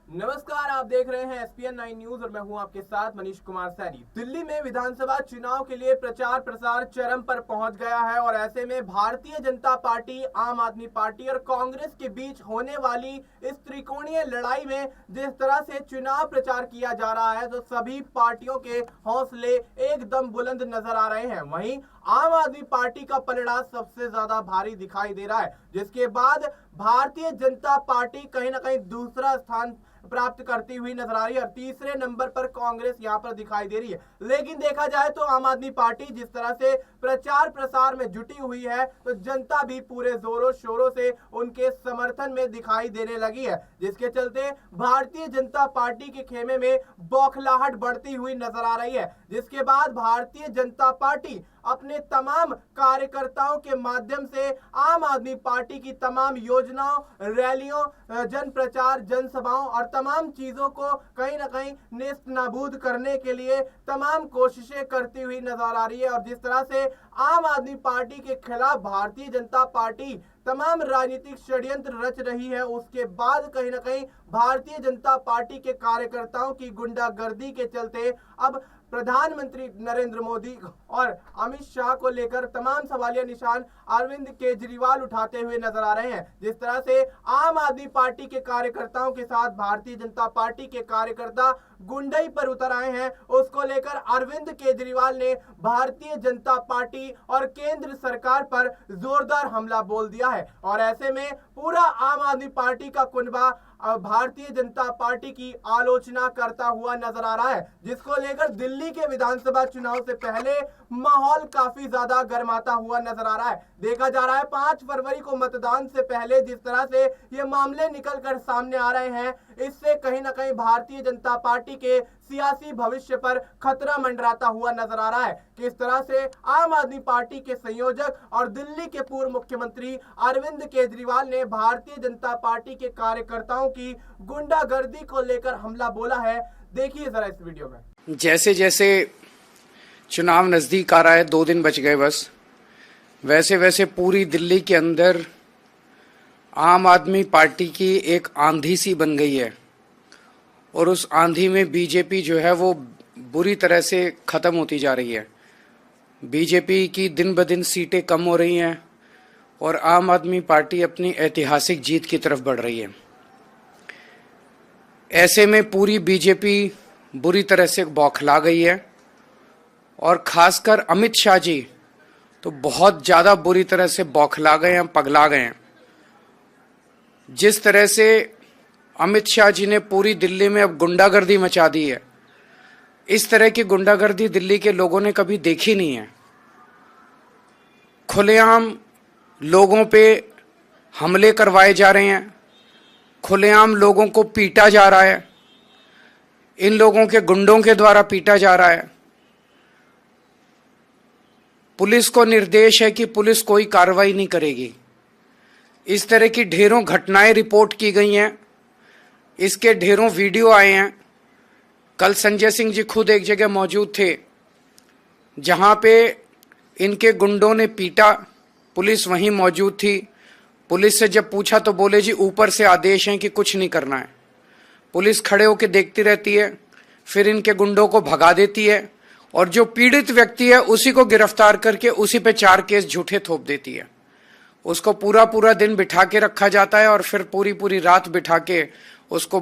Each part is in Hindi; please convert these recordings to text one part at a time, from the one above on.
नमस्कार, आप देख रहे हैं एसपीएन 9 न्यूज और मैं हूं आपके साथ मनीष कुमार सैनी। दिल्ली में विधानसभा चुनाव के लिए प्रचार प्रसार चरम पर पहुंच गया है और ऐसे में भारतीय जनता पार्टी, आम आदमी पार्टी और कांग्रेस के बीच होने वाली इस त्रिकोणीय लड़ाई में जिस तरह से चुनाव प्रचार किया जा रहा है तो सभी पार्टियों के हौसले एकदम बुलंद नजर आ रहे हैं। वहीं आम आदमी पार्टी का पलड़ा सबसे ज्यादा भारी दिखाई दे रहा है, जिसके बाद भारतीय जनता पार्टी कहीं ना कहीं दूसरा स्थान प्राप्त करती हुई नजर आ रही है और तीसरे नंबर पर कांग्रेस यहां पर दिखाई दे रही है। लेकिन देखा जाए तो आम आदमी पार्टी जिस तरह से प्रचार प्रसार में जुटी हुई है तो जनता भी पूरे जोरों शोरों से उनके समर्थन में दिखाई देने लगी है, जिसके चलते भारतीय जनता पार्टी के खेमे में बौखलाहट बढ़ती हुई नजर आ रही है। जिसके बाद भारतीय जनता पार्टी अपने तमाम कार्यकर्ताओं के माध्यम से आम आदमी पार्टी की तमाम योजनाओं, रैलियों, जन प्रचार, जनसभाओं और तमाम चीजों को कहीं ना कहीं नेस्त नाबूद करने के लिए तमाम कोशिशें करती हुई नजर आ रही है। और जिस तरह से आम आदमी पार्टी के खिलाफ भारतीय जनता पार्टी तमाम राजनीतिक षड्यंत्र रच रही है, उसके बाद कहीं ना कहीं भारतीय जनता पार्टी के कार्यकर्ताओं की गुंडागर्दी के चलते अब प्रधानमंत्री नरेंद्र मोदी और अमित शाह को लेकर तमाम सवालिया निशान अरविंद केजरीवाल उठाते हुए नजर आ रहे हैं। जिस तरह से आम आदमी पार्टी के कार्यकर्ताओं के साथ भारतीय जनता पार्टी के कार्यकर्ता गुंडई पर उतर आए हैं, उसको लेकर अरविंद केजरीवाल ने भारतीय जनता पार्टी और केंद्र सरकार पर जोरदार हमला बोल दिया है। और ऐसे में पूरा आम आदमी पार्टी का कुनबा भारतीय जनता पार्टी की आलोचना करता हुआ नजर आ रहा है, जिसको लेकर दिल्ली के विधानसभा चुनाव से पहले माहौल काफी ज्यादा गर्माता हुआ नजर आ रहा है। देखा जा रहा है 5 फरवरी को मतदान से पहले जिस तरह से ये मामले निकल कर सामने आ रहे हैं, इससे कहीं ना कहीं भारतीय जनता पार्टी के सियासी भविष्य पर खतरा मंडराता हुआ नजर आ रहा है। किस तरह से आम आदमी पार्टी के संयोजक और दिल्ली के पूर्व मुख्यमंत्री अरविंद केजरीवाल ने भारतीय जनता पार्टी के कार्यकर्ताओं की गुंडागर्दी को लेकर हमला बोला है, देखिए जरा इस वीडियो में। जैसे जैसे चुनाव नजदीक आ रहा है, 2 दिन बच गए बस, वैसे वैसे पूरी दिल्ली के अंदर आम आदमी पार्टी की एक आंधी सी बन गई है और उस आंधी में बीजेपी जो है वो बुरी तरह से ख़त्म होती जा रही है। बीजेपी की दिन ब दिन सीटें कम हो रही हैं और आम आदमी पार्टी अपनी ऐतिहासिक जीत की तरफ बढ़ रही है। ऐसे में पूरी बीजेपी बुरी तरह से बौखला गई है और खासकर अमित शाह जी तो बहुत ज़्यादा बुरी तरह से बौखला गए हैं, पगला गए हैं। जिस तरह से अमित शाह जी ने पूरी दिल्ली में अब गुंडागर्दी मचा दी है, इस तरह की गुंडागर्दी दिल्ली के लोगों ने कभी देखी नहीं है। खुलेआम लोगों पे हमले करवाए जा रहे हैं, खुलेआम लोगों को पीटा जा रहा है, इन लोगों के गुंडों के द्वारा पीटा जा रहा है। पुलिस को निर्देश है कि पुलिस कोई कार्रवाई नहीं करेगी। इस तरह की ढेरों घटनाएं रिपोर्ट की गई हैं, इसके ढेरों वीडियो आए हैं। कल संजय सिंह जी खुद एक जगह मौजूद थे जहां पे इनके गुंडों ने पीटा, पुलिस वहीं मौजूद थी। पुलिस से जब पूछा तो बोले जी ऊपर से आदेश हैं कि कुछ नहीं करना है। पुलिस खड़े होकर देखती रहती है, फिर इनके गुंडों को भगा देती है और जो पीड़ित व्यक्ति है उसी को गिरफ्तार करके उसी पे 4 केस झूठे थोप देती है। उसको पूरा पूरा दिन बिठा के रखा जाता है और फिर पूरी पूरी रात बिठा के उसको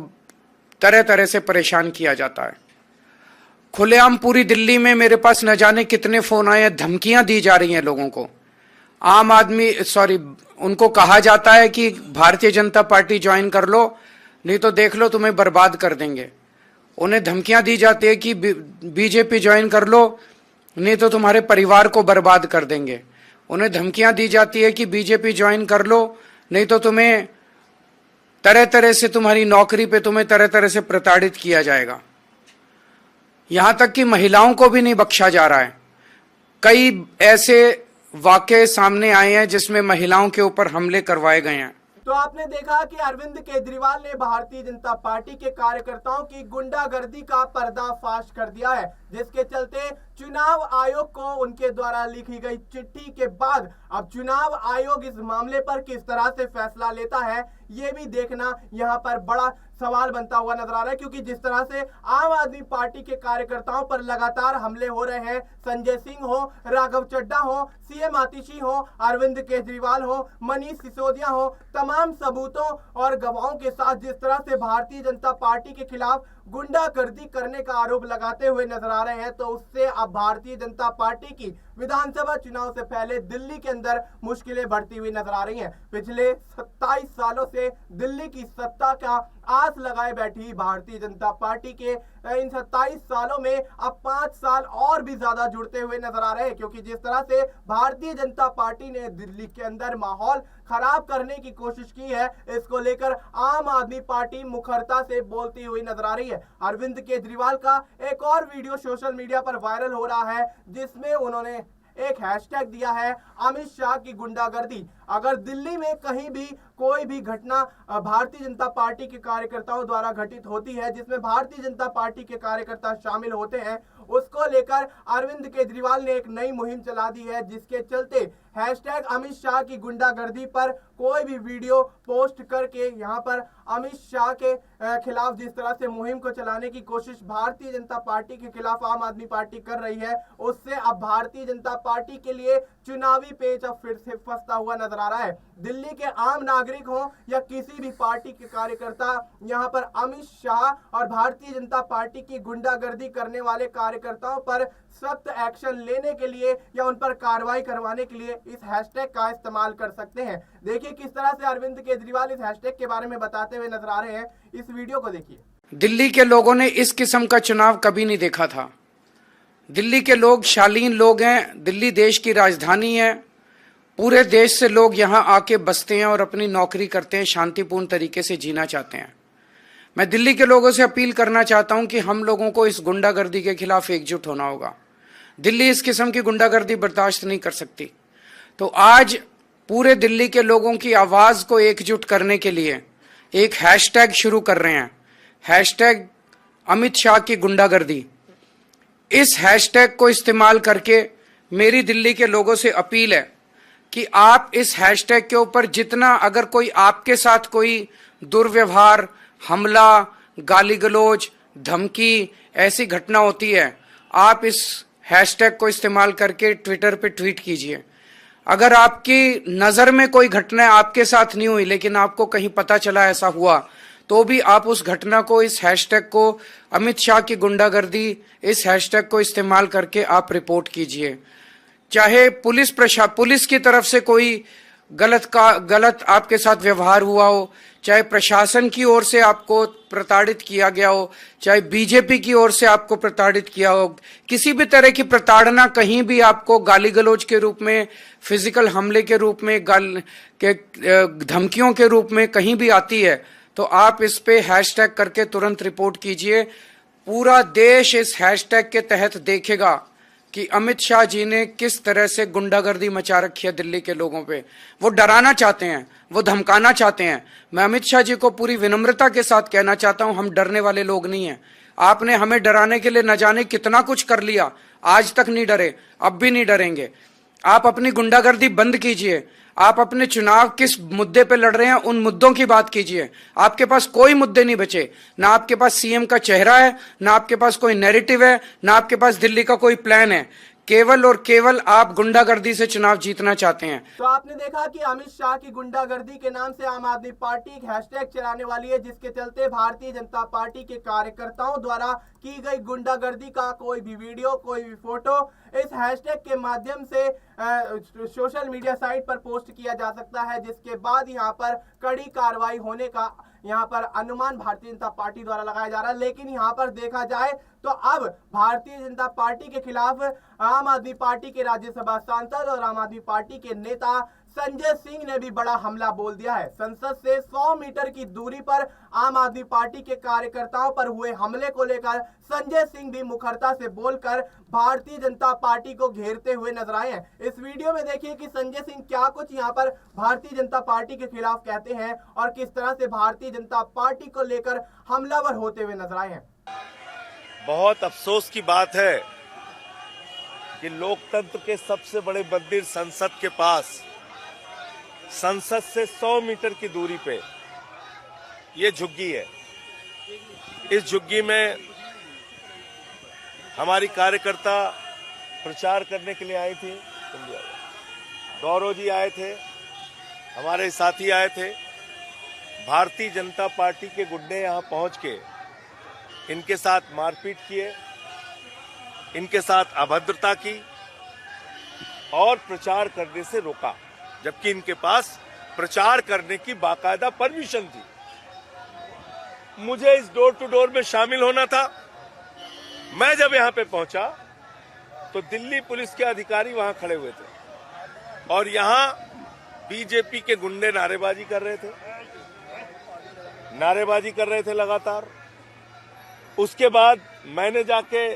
तरह तरह से परेशान किया जाता है। खुलेआम पूरी दिल्ली में मेरे पास न जाने कितने फोन आए हैं, धमकियां दी जा रही हैं लोगों को। उनको कहा जाता है कि भारतीय जनता पार्टी ज्वाइन कर लो, नहीं तो देख लो तुम्हें बर्बाद कर देंगे। उन्हें धमकियां दी जाती है कि बीजेपी ज्वाइन कर लो, नहीं तो तुम्हारे परिवार को बर्बाद कर देंगे। उन्हें धमकियां दी जाती है कि बीजेपी ज्वाइन कर लो, नहीं तो तुम्हें तरह तरह से तुम्हारी नौकरी पे तुम्हें तरह तरह से प्रताड़ित किया जाएगा। यहां तक कि महिलाओं को भी नहीं बख्शा जा रहा है। कई ऐसे वाकये सामने आए हैं जिसमें महिलाओं के ऊपर हमले करवाए गए हैं। तो आपने देखा कि अरविंद केजरीवाल ने भारतीय जनता पार्टी के कार्यकर्ताओं की गुंडागर्दी का पर्दाफाश कर दिया है, जिसके चलते चुनाव आयोग को उनके द्वारा लिखी गई चिट्ठी के बाद अब चुनाव आयोग इस मामले पर किस तरह से फैसला लेता है, ये भी देखना यहाँ पर बड़ा सवाल बनता हुआ नजर आ रहा है, क्योंकि जिस तरह से आम आदमी पार्टी के कार्यकर्ताओं पर लगातार हमले हो रहे हैं, संजय सिंह हो, राघव चड्ढा हो, सीएम आतिशी हो, अरविंद केजरीवाल हो, मनीष सिसोदिया हो, तमाम सबूतों और गवाहों के साथ जिस तरह से भारतीय जनता पार्टी के खिलाफ गुंडागर्दी करने का आरोप लगाते हुए नजर आ रहे हैं, तो उससे अब भारतीय जनता पार्टी की विधानसभा चुनाव से पहले दिल्ली के अंदर मुश्किलें बढ़ती हुई नजर आ रही हैं। पिछले 27 सालों से दिल्ली की सत्ता का आस लगाए बैठी भारतीय जनता पार्टी के इन 27 सालों में अब 5 साल और भी ज्यादा जुड़ते हुए नजर आ रहे हैं, क्योंकि जिस तरह से भारतीय जनता पार्टी ने दिल्ली के अंदर माहौल खराब करने की कोशिश की है, इसको लेकर आम आदमी पार्टी मुखरता से बोलती हुई नजर आ रही है। अरविंद केजरीवाल का एक और वीडियो सोशल मीडिया पर वायरल हो रहा है, जिसमें उन्होंने एक हैशटैग दिया है, अमित शाह की गुंडागर्दी। अगर दिल्ली में कहीं भी कोई भी घटना भारतीय जनता पार्टी के कार्यकर्ताओं द्वारा घटित होती है, जिसमें भारतीय जनता पार्टी के कार्यकर्ता शामिल होते हैं, उसको लेकर अरविंद केजरीवाल ने एक नई मुहिम चला दी है, जिसके चलते हैशटैग अमित शाह की गुंडागर्दी पर कोई भी वीडियो पोस्ट करके यहां पर अमित शाह के खिलाफ जिस तरह से मुहिम को चलाने की कोशिश भारतीय जनता पार्टी के खिलाफ आम आदमी पार्टी कर रही है, उससे अब भारतीय जनता पार्टी के लिए चुनावी पेच अब फिर से फंसता हुआ नजर आ रहा है। दिल्ली के आम नागरिक हो या किसी भी पार्टी के कार्यकर्ता, यहां पर अमित शाह और भारतीय जनता पार्टी की गुंडागर्दी करने वाले कार्यकर्ताओं पर सख्त एक्शन लेने के लिए या उन पर कार्रवाई करवाने के लिए इस हैशटैग का इस्तेमाल कर सकते हैं। देखिए किस तरह से अरविंद केजरीवाल इस हैशटैग के बारे में बताते हुए नजर आ रहे हैं, इस वीडियो को देखिए। दिल्ली के लोगों ने इस किस्म का चुनाव कभी नहीं देखा था। दिल्ली के लोग शालीन लोग हैं, दिल्ली देश की राजधानी है, पूरे देश से लोग यहाँ आके बसते हैं और अपनी नौकरी करते हैं, शांतिपूर्ण तरीके से जीना चाहते हैं। मैं दिल्ली के लोगों से अपील करना चाहता हूं कि हम लोगों को इस गुंडागर्दी के खिलाफ एकजुट होना होगा। दिल्ली इस किस्म की गुंडागर्दी बर्दाश्त नहीं कर सकती। तो आज पूरे दिल्ली के लोगों की आवाज को एकजुट करने के लिए एक हैशटैग शुरू कर रहे हैं, हैशटैग अमित शाह की गुंडागर्दी। इस हैशटैग को इस्तेमाल करके मेरी दिल्ली के लोगों से अपील है कि आप इस हैशटैग के ऊपर जितना, अगर कोई आपके साथ कोई दुर्व्यवहार, हमला, गाली गलौज, धमकी ऐसी घटना होती है, आप इस हैशटैग को इस्तेमाल करके ट्विटर पे ट्वीट कीजिए। अगर आपकी नज़र में कोई घटना आपके साथ नहीं हुई लेकिन आपको कहीं पता चला ऐसा हुआ, तो भी आप उस घटना को, इस हैशटैग को, अमित शाह की गुंडागर्दी, इस हैशटैग को इस्तेमाल करके आप रिपोर्ट कीजिए। चाहे पुलिस की तरफ से कोई गलत आपके साथ व्यवहार हुआ हो, चाहे प्रशासन की ओर से आपको प्रताड़ित किया गया हो, चाहे बीजेपी की ओर से आपको प्रताड़ित किया हो, किसी भी तरह की प्रताड़ना कहीं भी आपको गाली गलौज के रूप में, फिजिकल हमले के रूप में, धमकियों के रूप में कहीं भी आती है, तो आप इस पे हैशटैग करके तुरंत रिपोर्ट कीजिए। पूरा देश इस हैशटैग के तहत देखेगा कि अमित शाह जी ने किस तरह से गुंडागर्दी मचा रखी है दिल्ली के लोगों पे। वो डराना चाहते हैं, वो धमकाना चाहते हैं। मैं अमित शाह जी को पूरी विनम्रता के साथ कहना चाहता हूं, हम डरने वाले लोग नहीं हैं। आपने हमें डराने के लिए न जाने कितना कुछ कर लिया, आज तक नहीं डरे, अब भी नहीं डरेंगे। आप अपनी गुंडागर्दी बंद कीजिए। आप अपने चुनाव किस मुद्दे पे लड़ रहे हैं, उन मुद्दों की बात कीजिए। आपके पास कोई मुद्दे नहीं बचे, ना आपके पास सीएम का चेहरा है, ना आपके पास कोई नैरेटिव है, ना आपके पास दिल्ली का कोई प्लान है। केवल और केवल आप गुंडागर्दी से चुनाव जीतना चाहते हैं। तो आपने देखा कि अमित शाह की गुंडागर्दी के नाम से आम आदमी पार्टी एक हैशटैग चलाने वाली है, जिसके चलते भारतीय जनता पार्टी के कार्यकर्ताओं द्वारा की गई गुंडागर्दी का कोई भी वीडियो, कोई भी फोटो इस हैशटैग के माध्यम से सोशल मीडिया साइट पर पोस्ट किया जा सकता है, जिसके बाद यहाँ पर कड़ी कार्रवाई होने का यहाँ पर अनुमान भारतीय जनता पार्टी द्वारा लगाया जा रहा है। लेकिन यहाँ पर देखा जाए तो अब भारतीय जनता पार्टी के खिलाफ आम आदमी पार्टी के राज्यसभा सांसद और आम आदमी पार्टी के नेता संजय सिंह ने भी बड़ा हमला बोल दिया है। संसद से 100 मीटर की दूरी पर आम आदमी पार्टी के कार्यकर्ताओं पर हुए हमले को लेकर संजय सिंह भी मुखरता से बोलकर भारतीय जनता पार्टी को घेरते हुए नजर आए हैं। इस वीडियो में देखिए कि संजय सिंह क्या कुछ यहां पर भारतीय जनता पार्टी के खिलाफ कहते हैं और किस तरह से भारतीय जनता पार्टी को लेकर हमलावर होते हुए नजर आए हैं। बहुत अफसोस की बात है कि लोकतंत्र के सबसे बड़े मंदिर संसद के पास, संसद से 100 मीटर की दूरी पे ये झुग्गी है। इस झुग्गी में हमारी कार्यकर्ता प्रचार करने के लिए आई थी। गौरव जी आए थे, हमारे साथी आए थे। भारतीय जनता पार्टी के गुंडे यहां पहुंच के इनके साथ मारपीट किए, इनके साथ अभद्रता की और प्रचार करने से रोका, जबकि इनके पास प्रचार करने की बाकायदा परमिशन थी। मुझे इस डोर टू डोर में शामिल होना था। मैं जब यहां पे पहुंचा तो दिल्ली पुलिस के अधिकारी वहां खड़े हुए थे और यहां बीजेपी के गुंडे नारेबाजी कर रहे थे लगातार। उसके बाद मैंने जाके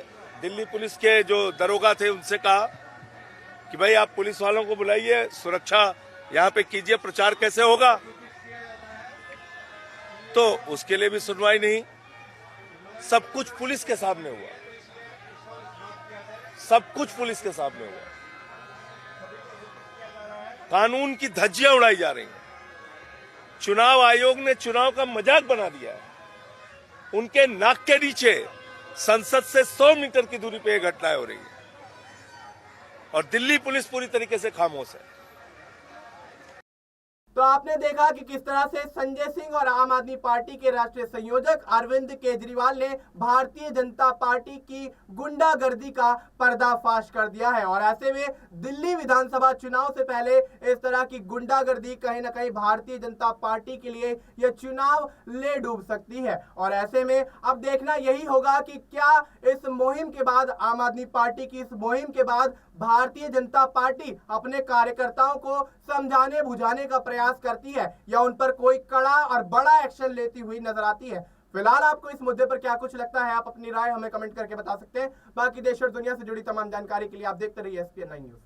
दिल्ली पुलिस के जो दरोगा थे उनसे कहा कि भाई आप पुलिस वालों को बुलाइए, सुरक्षा यहां पे कीजिए, प्रचार कैसे होगा। तो उसके लिए भी सुनवाई नहीं। सब कुछ पुलिस के सामने हुआ, सब कुछ पुलिस के सामने हुआ। कानून की धज्जियां उड़ाई जा रही हैं। चुनाव आयोग ने चुनाव का मजाक बना दिया है। उनके नाक के नीचे संसद से 100 मीटर की दूरी पे यह घटनाएं हो रही है और दिल्ली पुलिस पूरी तरीके से खामोश है। तो आपने देखा कि किस तरह से संजय सिंह और आम आदमी पार्टी के राष्ट्रीय संयोजक अरविंद केजरीवाल ने भारतीय जनता पार्टी की गुंडागर्दी का पर्दाफाश कर दिया है। और ऐसे में दिल्ली विधानसभा चुनाव से पहले इस तरह की गुंडागर्दी कहीं ना कहीं भारतीय जनता पार्टी के लिए यह चुनाव ले डूब सकती है। और ऐसे में अब देखना यही होगा कि क्या इस मुहिम के बाद, आम आदमी पार्टी की इस मुहिम के बाद भारतीय जनता पार्टी अपने कार्यकर्ताओं को समझाने बुझाने का प्रयास करती है या उन पर कोई कड़ा और बड़ा एक्शन लेती हुई नजर आती है। फिलहाल आपको इस मुद्दे पर क्या कुछ लगता है, आप अपनी राय हमें कमेंट करके बता सकते हैं। बाकी देश और दुनिया से जुड़ी तमाम जानकारी के लिए आप देखते रहिए SPN9 न्यूज।